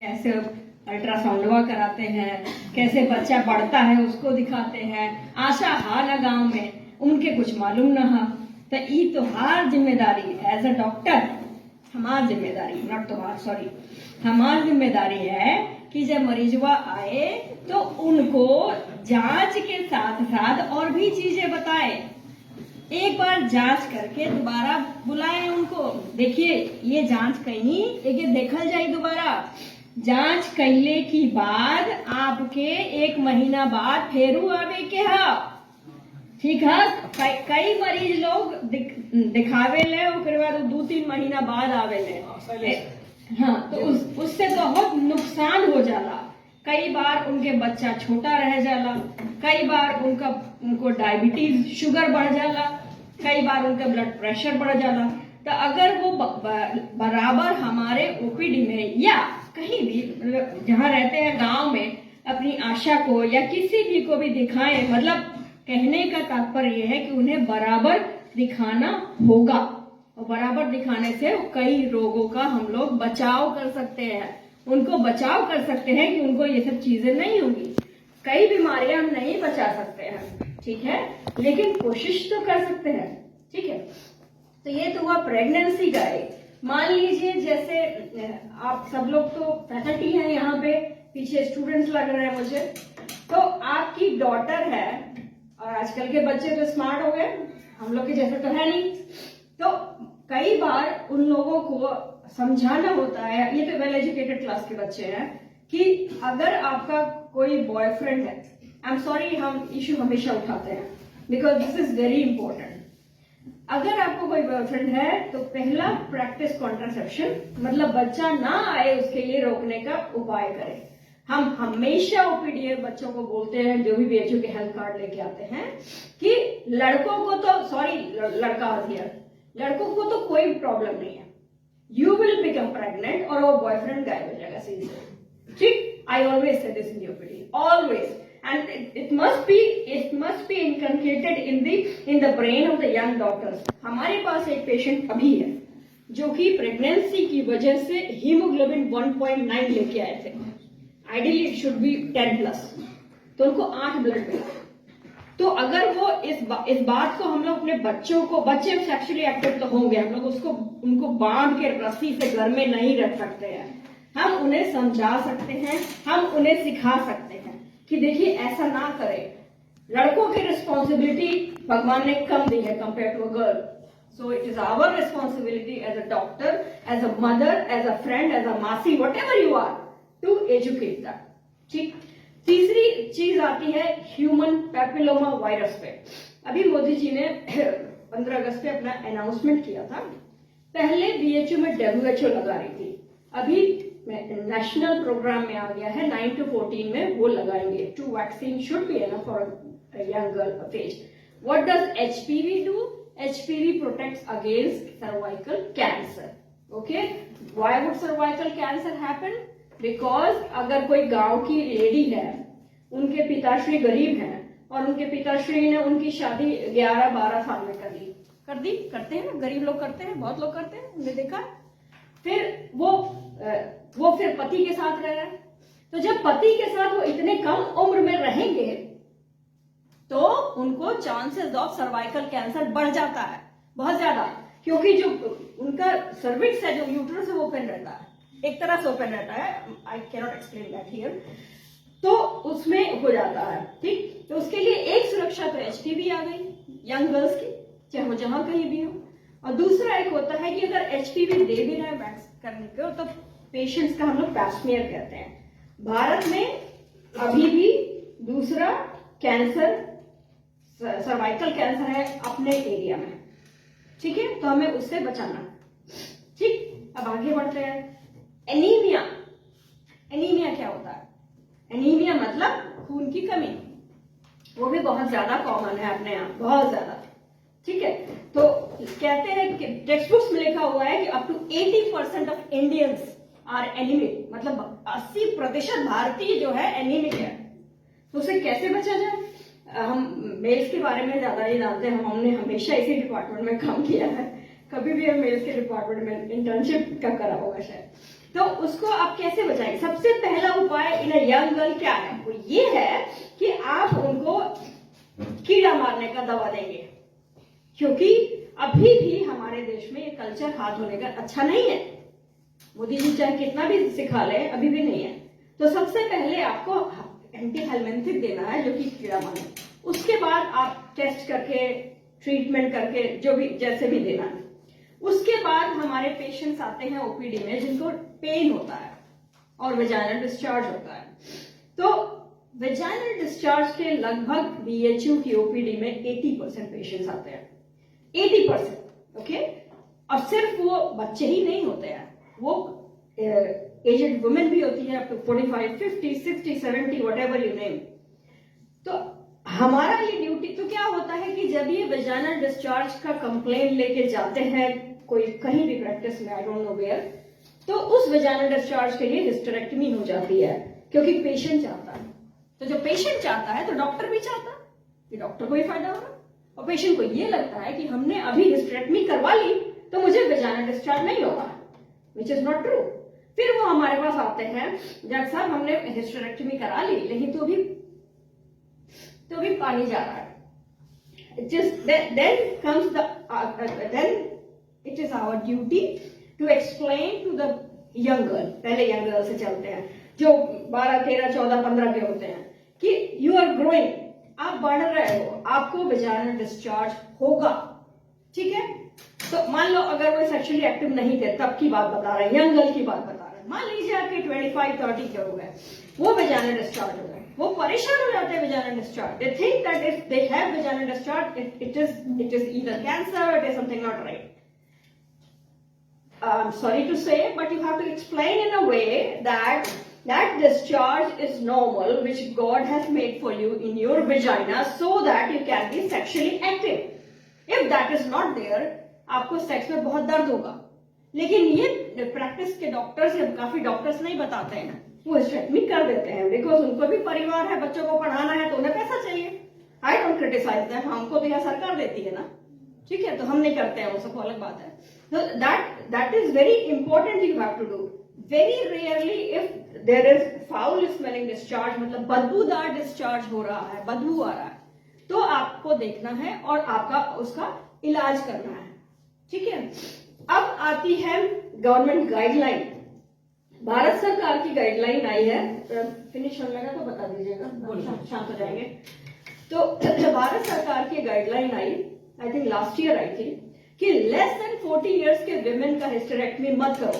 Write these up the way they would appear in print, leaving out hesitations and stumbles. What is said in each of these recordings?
कैसे अल्ट्रासाउंडवा कराते हैं, कैसे बच्चा बढ़ता है उसको दिखाते हैं। आशा हा ना गांव में उनके कुछ मालूम ना हा। तो ये तो हार जिम्मेदारी एज अ डॉक्टर, हमार जिम्मेदारी नॉट तुम्हार सॉरी हमार जिम्मेदारी है कि जब मरीजवा आए तो उनको जांच के साथ साथ और भी चीजें बताए। एक बार जांच करके दोबारा बुलाएं उनको। देखिए ये जांच कहीं एक देखल जाए दोबारा। जांच कैले की बाद आपके 1 महीना बाद फेरू आवे के हा, ठीक है। कई मरीज लोग दिखावे ले ओकरे बाद 2-3 महीना बाद आवे ले। हाँ, तो उससे बहुत नुकसान हो जाला। कई बार उनके बच्चा छोटा रह जाला, कई बार उनको डायबिटीज शुगर बढ़ जाला, कई बार उनका ब्लड प्रेशर बढ़ जाला। तो अगर वो बराबर हमारे ओपीडी में या कहीं भी मतलब जहाँ रहते हैं गांव में अपनी आशा को या किसी भी को भी दिखाएं, मतलब कहने का तात्पर्य यह है कि उन्हें बराबर दिखाना होगा और बराबर दिखाने से कई रोगों का हम लोग बचाव कर सकते हैं। उनको बचाव कर सकते हैं कि उनको ये सब चीजें नहीं होंगी। कई बीमारियां हम नहीं बचा सकते हैं, ठीक है, लेकिन कोशिश तो कर सकते हैं, ठीक है। तो ये तो हुआ प्रेगनेंसी का एक। मान लीजिए जैसे आप सब लोग तो फैकल्टी हैं यहाँ पे, पीछे स्टूडेंट्स लग रहे हैं मुझे, तो आपकी डॉटर है और आजकल के बच्चे तो स्मार्ट हो गए, हम लोग के जैसे तो है नहीं। तो कई बार उन लोगों को समझाना होता है, ये तो वेल एजुकेटेड क्लास के बच्चे हैं, कि अगर आपका कोई बॉयफ्रेंड है, आई एम सॉरी हम इश्यू हमेशा उठाते हैं because this is very important. अगर आपको कोई बॉयफ्रेंड है तो पहला प्रैक्टिस कॉन्ट्रासेप्शन, मतलब बच्चा ना आए उसके लिए रोकने का उपाय करें। हम हमेशा ओपीडी बच्चों को बोलते हैं, जो भी बीएचओ के हेल्थ कार्ड लेके आते हैं, कि लड़कों को तो सॉरी लड़का हियर, लड़कों को तो कोई प्रॉब्लम नहीं है, यू विल बिकम प्रेग्नेंट और वो बॉयफ्रेंड गायब हो जाएगा सीधे, ठीक। I always say this in the OPD, always, and it must be inculcated in the brain of the young doctors। हमारे पास एक पेशेंट अभी है जो कि प्रेगनेंसी की वजह से हीमोग्लोबिन 1.9 लेके आए थे, आइडियली इट शुड बी 10+, तो उनको 8 ब्लड मिला। तो अगर वो इस बात को हम लोग अपने बच्चों को, बच्चे सेक्सुअली एक्टिव तो होंगे, हम लोग उनको बांध के रस्सी से घर में नहीं रख सकते हैं। हम उन्हें समझा सकते हैं, हम उन्हें सिखा सकते हैं कि देखिए ऐसा ना करें। लड़कों की रिस्पॉन्सिबिलिटी भगवान ने कम दी है compare to a girl, so it is our responsibility as a doctor, as a mother, as a friend, as a मासी, whatever you are, to educate that, ठीक। तीसरी चीज आती है ह्यूमन पैपिलोमा वायरस पे। अभी मोदी जी ने 15 अगस्त पे अपना अनाउंसमेंट किया था। पहले बीएचयू में WHO लगा रही थी, अभी नेशनल प्रोग्राम में आ गया है, 9 to 14 में वो लगाएंगे। 2 vaccine should be enough for a young girl of age. What does HPV do? HPV protects against cervical cancer, okay. Why would cervical cancer happen? Because अगर कोई गांव की लेडी है, उनके पिताश्री गरीब हैं और उनके पिताश्री ने उनकी शादी 11-12 साल में कर दी, करते हैं ना, गरीब लोग करते हैं, बहुत लोग करते हैं, हमने देखा। फिर वो फिर पति के साथ रह रहे हैं, तो जब पति के साथ वो इतने कम उम्र में रहेंगे तो उनको चांसेस ऑफ सर्वाइकल कैंसर बढ़ जाता है बहुत ज्यादा, क्योंकि जो उनका सर्विक्स है, जो यूट्रस है, वो ओपन रहता है, एक तरह से ओपन रहता है, I can not explain that here, तो उसमें हो जाता है, ठीक। तो उसके लिए एक सुरक्षा तो HPV आ गई यंग गर्ल्स की, चाहे वो जहां कहीं भी हो। और दूसरा एक होता है कि अगर HPV दे भी रहे वैक्स करने को, तो पेशेंट्स का हम लोग पैस्मियर कहते हैं। भारत में अभी भी दूसरा कैंसर सर्वाइकल कैंसर है अपने एरिया में, ठीक है, तो हमें उससे बचाना, ठीक। अब आगे बढ़ते हैं। एनीमिया, एनीमिया क्या होता है? एनीमिया मतलब खून की कमी, वो भी बहुत ज्यादा कॉमन है अपने यहाँ, बहुत ज्यादा, ठीक है। तो कहते हैं कि टेक्स्ट बुक्स में लिखा हुआ है कि up to 80% of Indians are anaemic, मतलब 80% भारतीय जो है एनीमिक है। तो उसे कैसे बचा जाए? हम मेल्स के बारे में ज्यादा नहीं जानते, हमने हमेशा इसी डिपार्टमेंट में काम किया है, कभी भी हम मेल्स के डिपार्टमेंट में इंटर्नशिप का करा होगा शायद। तो उसको आप कैसे बचाएंगे? सबसे पहला उपाय इन यंग गर्ल क्या है? वो ये है कि आप उनको कीड़ा मारने का दवा देंगे, क्योंकि अभी भी हमारे देश में ये कल्चर हाथ होने का अच्छा नहीं है। मोदी जी चाहे कितना भी सिखा ले, अभी भी नहीं है। तो सबसे पहले आपको एंटी हेलमिंथिक देना है, जो कि कीड़ा मारने। उसके बाद आप टेस्ट करके, ट्रीटमेंट करके, जो भी जैसे भी देना है। उसके बाद हमारे पेशेंट्स आते हैं ओपीडी में जिनको पेन होता है और वेजाइनल डिस्चार्ज होता है। तो वेजाइनल डिस्चार्ज के लगभग बीएचयू की ओपीडी में 80% पेशेंट्स आते हैं, 80%। ओके, और सिर्फ वो बच्चे ही नहीं होते हैं, वो एजेड वुमेन भी होती है, up to 45, 50, 60, 70, whatever you name. तो हमारा ये ड्यूटी तो क्या होता है कि जब ये वेजाइनल डिस्चार्ज का कंप्लेन लेके जाते हैं कोई कहीं भी प्रैक्टिस में, आई डोंट नो वेयर, तो उस वेजाइनल डिस्चार्ज के लिए हिस्टेरेक्टमी हो जाती है, क्योंकि पेशेंट चाहता है। तो जो पेशेंट चाहता है तो डॉक्टर भी चाहता है कि डॉक्टर को भी फायदा होगा, और पेशेंट को ये लगता है कि हमने अभी हिस्टेरेक्टमी करवा ली तो मुझे वेजाइनल डिस्चार्ज नहीं होगा, विच इज नॉट ट्रू। फिर वो हमारे पास आते हैं, डॉक्टर साहब हमने हिस्टेरेक्टमी करा ली, लेकिन तो भी पानी जा रहा है। Then comes then it is our duty to explain to the young girl, पहले young girl से चलते हैं, जो 12, 13, 14, 15 के होते हैं, कि you are growing, आप बढ़ रहे हो, आपको वेजाइनल डिस्चार्ज होगा, ठीक है। तो मान लो अगर वो सेक्सुअली एक्टिव नहीं थे, तब की बात बता रहे हैं, यंग गर्ल की बात बता रहे हैं। मान लीजिए आपके 25, 30 के हो गए, वो वेजाइनल डिस्चार्ज हो गए, वो परेशान हो जाते हैं vaginal discharge. They think that if they have vaginal discharge, it is either cancer, it is something not right. I'm sorry to say, but you have to explain in a way that discharge is normal, which God has made for you in your vagina, so that you can be sexually active. If that is not there, आपको sex में बहुत दर्द होगा। लेकिन ये practice के doctors या काफी डॉक्टर्स नहीं बताते हैं, वो हिस्टेरेक्टमी कर देते हैं, बिकॉज उनको भी परिवार है, बच्चों को पढ़ाना है, तो उन्हें पैसा चाहिए। आई डोंट क्रिटिसाइज दैट, हमको तो यह सरकार देती है ना, ठीक है, तो हम नहीं करते हैं, वो सब अलग बात है। So that is very important, you have to do. Very rarely if there is foul smelling discharge, मतलब बदबूदार डिस्चार्ज हो रहा है, बदबू आ रहा है, तो आपको देखना है और आपका उसका इलाज करना है, ठीक है। अब आती है गवर्नमेंट गाइडलाइन। भारत सरकार की गाइडलाइन आई है, फिनिश होने लगा तो बता दीजिएगा, शांत हो जाएंगे। तो भारत सरकार की guideline I, I think last year I थी, कि लेस देन 40 इयर्स के विमेन का हिस्टेरेक्टमी मत करो।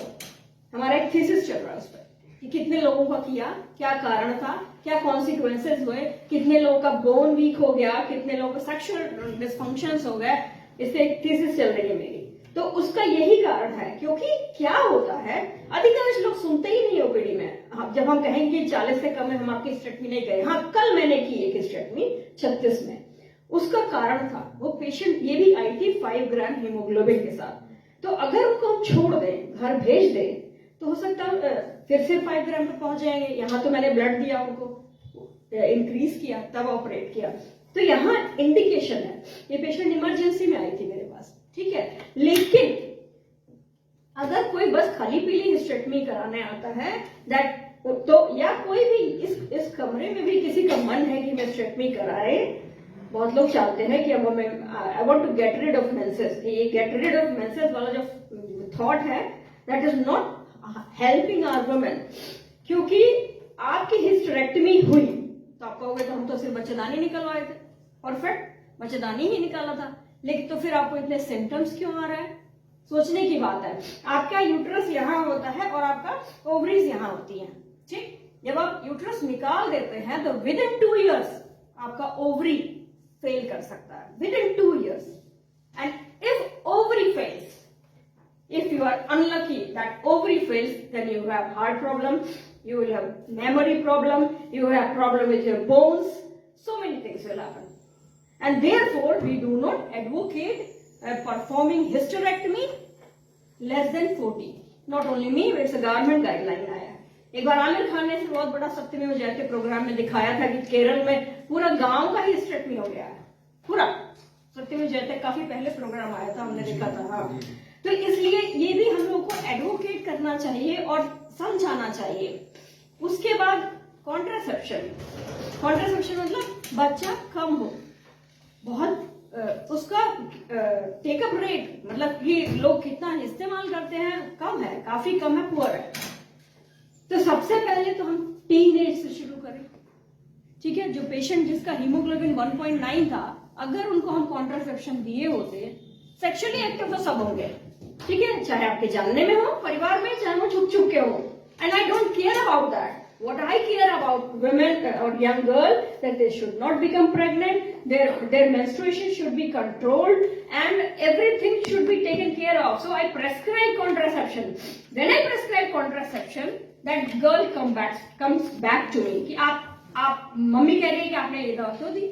हमारा एक थीसिस चल रहा है उस पर कि कितने लोगों का किया, क्या कारण था, क्या कॉन्सिक्वेंसेज हुए, कितने लोगों का बोन वीक हो गया, कितने लोगों का सेक्सुअल डिस्फंक्शंस हो गए। इससे एक थीसिस चल रही है मेरी। तो उसका यही कारण है, क्योंकि क्या होता है, अधिकांश लोग सुनते ही नहीं ओपीडी में। जब हम कहेंगे 40 से कम है, हम आपकी हिस्टेरेक्टमी नहीं करें। हाँ, कल मैंने की एक हिस्टेरेक्टमी 36 में, उसका कारण था वो पेशेंट ये भी आई थी 5 ग्राम हीमोग्लोबिन के साथ। तो अगर उनको हम छोड़ दें, घर भेज दें, तो हो सकता है फिर से 5 ग्राम पर पहुंच जाएंगे। यहाँ तो मैंने ब्लड दिया उनको, इंक्रीज किया, तब ऑपरेट किया। तो यहाँ इंडिकेशन है। ये पेशेंट इमरजेंसी में आई थी मेरे पास, ठीक है। लेकिन अगर कोई बस खाली पीली हिस्टेरेक्टमी कराने आता है, दैट तो, या कोई भी इस कमरे में भी किसी का मन है कि मैं हिस्टेरेक्टमी कराए, बहुत लोग चाहते हैं कि अब मैं I want to get rid of menses. ये गेट रिड ऑफ मेंसेस वाला जो थॉट है, that is not helping our women. क्योंकि आपकी हिस्टेरेक्टमी हुई तो आप कहोगे तो हम तो सिर्फ बच्चेदानी निकलवाए थे, परफेक्ट, बच्चेदानी ही निकाला था, लेकिन तो फिर आपको इतने सिम्टम्स क्यों आ रहे हैं? सोचने की बात है। आपका यूट्रस यहाँ होता है और आपका ओवरीज यहाँ होती है, ठीक। जब आप यूट्रस निकाल देते हैं तो विद इन 2 इयर्स आपका ओवरी फेल कर सकता है, with in 2 years. And if ovary fails, if you are unlucky that ovary fails, then you have heart problem, you will have memory problem, you will have problem with your bones, so many things will happen. And therefore we do not advocate performing hysterectomy less than 40. Not only me, it's a government guideline आया है। एक बार आमिर खान ने बहुत बड़ा सप्तमी जयते programme में दिखाया था कि केरल में पूरा गांव का ही हिस्टेरेक्टमी हो गया है, पूरा। सप्तमी जयते काफी पहले प्रोग्राम आया था, हमने देखा था। हाँ, तो इसलिए ये भी हम लोग को एडवोकेट करना चाहिए और समझाना चाहिए। उसके बाद कॉन्ट्रासेप्शन मतलब बच्चा कम हो, बहुत उसका टेकअप रेट, मतलब ये लोग कितना इस्तेमाल करते हैं, कम है, काफी कम है, पुअर है। तो सबसे पहले तो हम टीन एज से शुरू करें, ठीक है। जो पेशेंट जिसका हीमोग्लोबिन 1.9 था, अगर उनको हम कॉन्ट्रासेप्शन दिए होते, सेक्सुअली एक्टिव तो सब होंगे, ठीक है, चाहे आपके जानने में हो, परिवार में, चाहे वो छुप छुप के हो। And I don't care about that. What I care about women or young girl, that they should not become pregnant, their menstruation should be controlled, and everything should be taken care of. So I prescribe contraception. When I prescribe contraception, that girl comes back to me कि आप mummy कह रही है कि आपने ये दवा तो दी।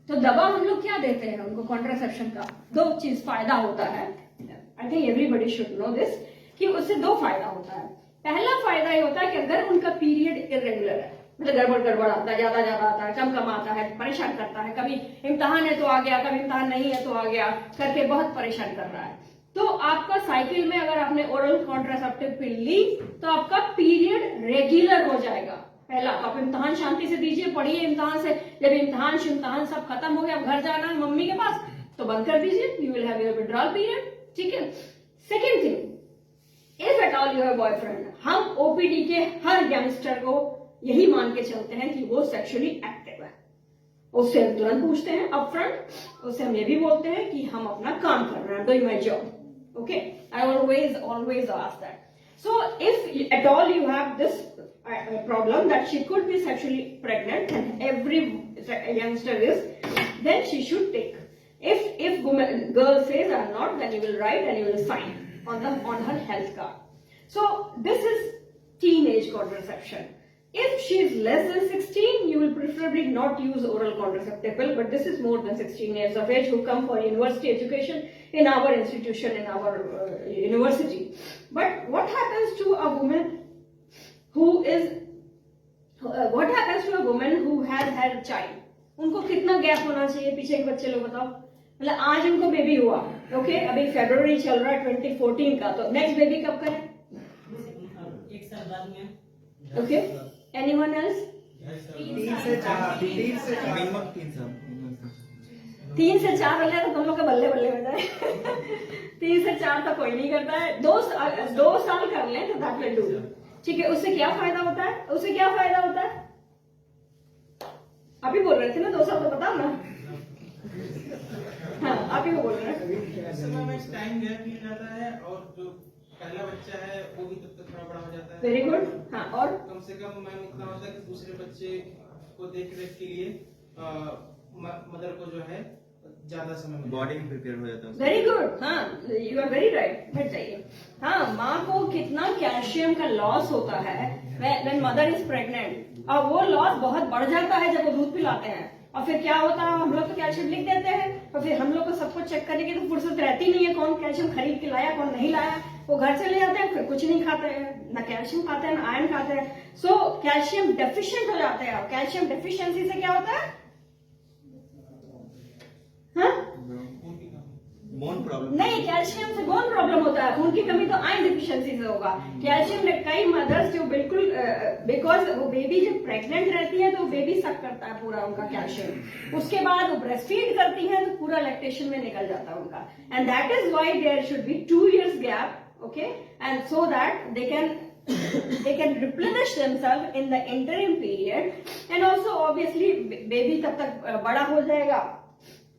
तो दवा हम लोग क्या देते हैं उनको कॉन्ट्रासेप्शन का? दो चीज फायदा होता है, I think everybody should know this, कि उससे दो फायदा होता है। पहला फायदा ये होता है कि अगर उनका पीरियड इरेगुलर है, मतलब गड़बड़ आता है, ज्यादा आता है, कम आता है, परेशान करता है, कभी इम्तिहान है तो आ गया, कभी इम्तिहान नहीं है तो आ गया, करके बहुत परेशान कर रहा है, तो आपका साइकिल में अगर आपने ओरल कॉन्ट्रासेप्टिव पिल ली तो आपका पीरियड रेगुलर हो जाएगा। पहला आप इम्तिहान शांति से दीजिए, पढ़िए इम्तिहान से, जब इम्तिहान सब खत्म हो गया, घर जाना है मम्मी के पास, तो बंद कर दीजिए, you will have your withdrawal period, ठीक है। Second thing, if at all your boyfriend, हम ओपीडी के हर यंगस्टर को यही मान के चलते हैं कि वो सेक्सुअली एक्टिव है, उससे हम तुरंत पूछते हैं अपफ्रंट, उससे हम ये भी बोलते हैं कि हम अपना काम कर रहे हैं, doing my job, okay. I always ask that. So if at all you have this problem that she could be sexually pregnant and every youngster is, then she should take. If girl says I'm not, then you will write and you will sign on her health card. So this is teenage contraception. If she is less than 16, you will preferably not use oral contraceptive pill, but this is more than 16 years of age who come for university education in our institution, in our university. But what happens to a woman what happens to a woman who has had a child? उनको कितना gap होना चाहिए पीछे के बच्चे लोग बताओ? मतलब आज उनको बेबी हुआ, ओके, अभी फरवरी चल रहा है 2014 का, तो नेक्स्ट बेबी कब करें? 1 साल बाद में, ओके। Anyone else? 3 से 4 3 से 4 हो जाए तो तुम लोग के बल्ले बल्ले हो जाए। 3 से 4 तो कोई नहीं करता है, 2 साल कर लें तो दैट विल डू, ठीक है। उससे क्या फायदा होता है? आप ही बोल रहे थे ना, 2 साल तो बताओ ना। हाँ, आप ही बोल रहे हैं। टाइम गैप मिल जाता है और जो पहला बच्चा है वो भी तब तक थोड़ा बड़ा हो जाता है। Very good. हाँ, और कम से कम मैम इतना होता है कि दूसरे बच्चे को देख रेख के लिए मदर को जो है ज्यादा समय बॉडी में प्रिपेयर हो जाता है। वेरी गुड, हाँ, यू आर वेरी राइट, बैठ जाइए। हाँ, माँ को कितना कैल्शियम का लॉस होता है व्हेन मदर इज प्रेग्नेंट, और वो लॉस बहुत बढ़ जाता है जब वो दूध पिलाते हैं। और फिर क्या होता है, हम लोग तो कैल्शियम लिख देते हैं, और फिर हम लोग को सब कुछ चेक करने की तो फुर्सत रहती नहीं है, कौन कैल्शियम खरीद के लाया, कौन नहीं लाया। वो घर चले जाते हैं, फिर कुछ नहीं खाते हैं, ना कैल्शियम खाते हैं ना आयरन खाते हैं। सो कैल्शियम डेफिशिएंट हो जाते हैं। कैल्शियम डेफिशिएंसी से क्या होता है? हाँ? बोन प्रॉब्लम नहीं, कैल्शियम से बोन प्रॉब्लम होता है, खून की कमी तो आयरन डिफिशियंसी से होगा। कैल्शियम में कई मदर्स जो बिल्कुल बिकॉज वो बेबी जब प्रेग्नेंट रहती है तो बेबी सक करता है पूरा उनका कैल्शियम, उसके बाद वो ब्रेस्ट फीड करती है तो पूरा लैक्टेशन में निकल जाता है उनका। And that is why there should be 2 years gap, okay, and so that they can replenish themselves in the interim period, and also obviously baby तब तक बड़ा हो जाएगा,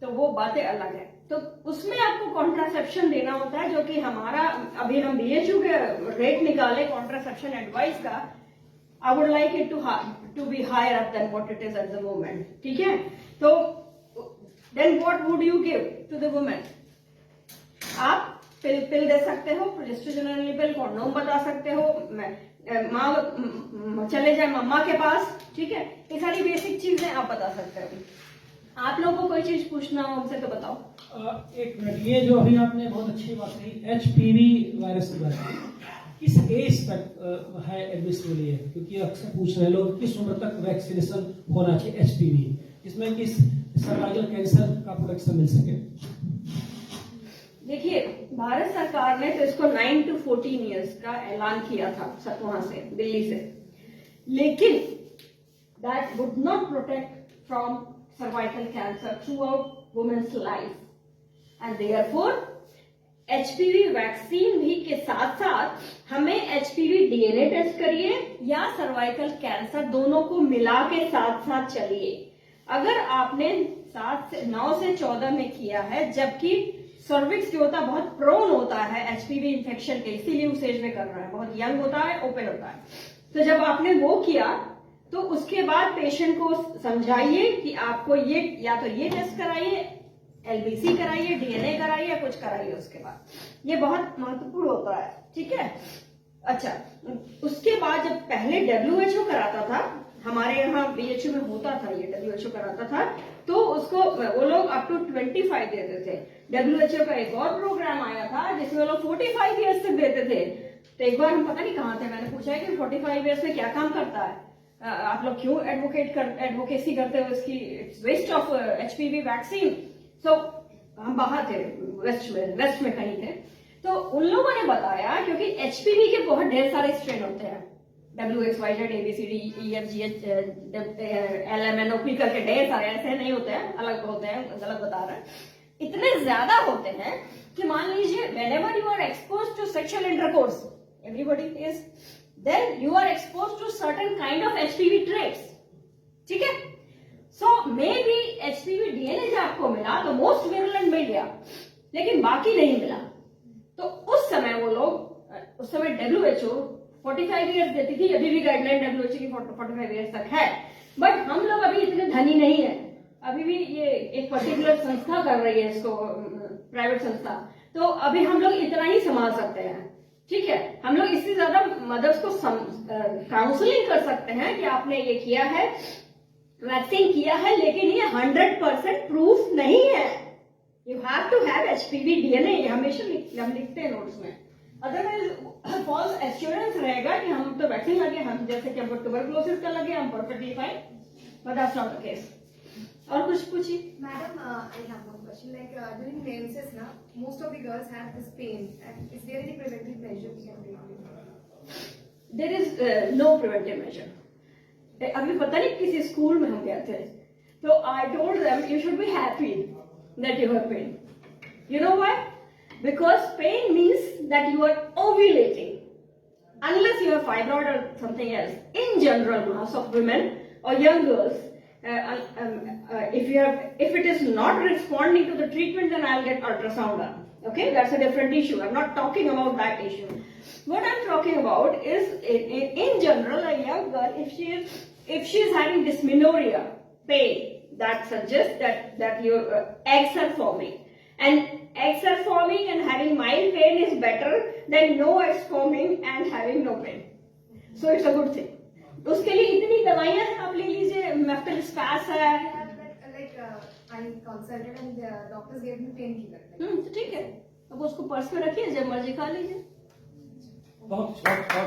तो वो बातें अलग है। तो उसमें आपको कॉन्ट्रासेप्शन देना होता है, जो कि हमारा अभी हम BHU के रेट निकाले कॉन्ट्रासेप्शन एडवाइस का, I would like it to be higher up then what it is at the moment, ठीक है। तो then what would you give to the women? आप पिल दे सकते हो, प्रोजेस्टेरोन पिल, कॉन्डोम बता सकते हो, माँ चले जाए मम्मा के पास, ठीक है, ये सारी बेसिक चीजें आप बता सकते हो। आप लोगों को कोई चीज पूछना हो हमसे तो बताओ। एक मिनट, ये जो अभी आपने बहुत अच्छी बात कही, HPV वायरस के बारे में, किस एज तक है एडमिसिबल है? क्योंकि अक्सर पूछ रहे लोग किस उम्र तक वैक्सीनेशन होना चाहिए HPV, जिसमें कि सर्वाइकल कैंसर का प्रोटेक्शन मिल सके। देखिए, भारत सरकार ने तो इसको 9 to 14 ईयर्स का ऐलान किया था वहां से, दिल्ली से, लेकिन that would not protect from cervical cancer throughout women's life and therefore HPV vaccine भी के साथ साथ हमें एचपीवी डीएनए टेस्ट करिए या सर्वाइकल कैंसर, दोनों को मिला के साथ साथ चलिए। अगर आपने 9 से 14 में किया है, जबकि सर्विक्स जो होता है बहुत प्रोन होता है एचपीवी इंफेक्शन के, इसीलिए उस एज में कर रहा है, बहुत यंग होता है, ओपन होता है। तो जब आपने वो किया तो उसके बाद पेशेंट को समझाइए कि आपको ये या तो ये टेस्ट कराइए, एलबीसी कराइए, डीएनए कराइए या कुछ कराइए उसके बाद। ये बहुत महत्वपूर्ण होता है, ठीक है। अच्छा, उसके बाद जब पहले WHO कराता था, हमारे यहाँ BHU में होता था, ये WHO कराता था, तो उसको वो लोग अप टू 25 देते थे। WHO का एक और प्रोग्राम आया था जिसमें लोग 45 ईयर्स तक देते थे। तो एक बार हम पता नहीं कहाँ थे, मैंने पूछा है कि 45 ईयर्स में क्या काम करता है, आप लोग क्यों एडवोकेसी करते हो इसकी, it's waste of HPV vaccine. So हम बाहर थे, वेस्ट में कहीं थे, तो उन लोगों ने बताया क्योंकि HPV के बहुत ढेर सारे स्ट्रेन होते हैं, WXYZ ABCD EFGH LMNOP करके ढेर सारे, ऐसे नहीं होते हैं, अलग होते हैं, गलत बता रहे हैं, इतने ज्यादा होते हैं कि मान लीजिए whenever you are exposed to sexual intercourse, everybody is, then you are exposed to certain kind of HPV traits, ठीक है। सो मे बी HPV डीएनए जो आपको मिला तो मोस्ट विरुलेंट मिल गया, लेकिन बाकी नहीं मिला। तो उस समय वो लोग, उस समय WHO 45 ईयर्स देती थी, अभी भी गाइडलाइन WHO की 45 ईयर्स तक है, बट हम लोग अभी इतने धनी नहीं है, अभी भी ये एक पर्टिकुलर संस्था कर रही है इसको, प्राइवेट संस्था, तो अभी हम लोग इतना ही संभाल सकते हैं, ठीक है। हम लोग इससे ज्यादा मदर्स को काउंसलिंग कर सकते हैं कि आपने ये किया है, वैक्सीन किया है, लेकिन ये 100% प्रूफ नहीं है। You have to have HPV DNA, ये हमेशा हम लिखते हैं नोट्स में, अदरवाइज फॉल्स एश्योरेंस रहेगा कि हम तो वैक्सीन लगे, हम जैसे कि हमको ट्यूबरकुलोसिस का लगे, हम perfectly fine, but that's not the case. और कुछ पूछिए madam, I have one question. Like during menses, na, most of the girls have this pain. And is there any preventive measure we can take? There is no preventive measure. अभी पता नहीं किसी school में हम गए थे, तो I told them you should be happy that you have pain. You know why? Because pain means that you are ovulating, unless you have fibroid or something else. In general, mass of women or young girls, if it is not responding to the treatment, then I'll get ultrasound done. Okay, that's a different issue. I'm not talking about that issue. What I'm talking about is, in general, a young girl, if she is having dysmenorrhea, pain, that suggests that your eggs are forming, and eggs are forming and having mild pain is better than no eggs forming and having no pain. So it's a good thing. उसके लिए इतनी दवाइयां हैं, आप ले लीजिए, मेफ्टिल स्पास है। I consulted and the doctors gave me painkiller. तो ठीक है, अब उसको पर्स में रखिए, जब मर्जी खा लीजिए। बहुत मैडम,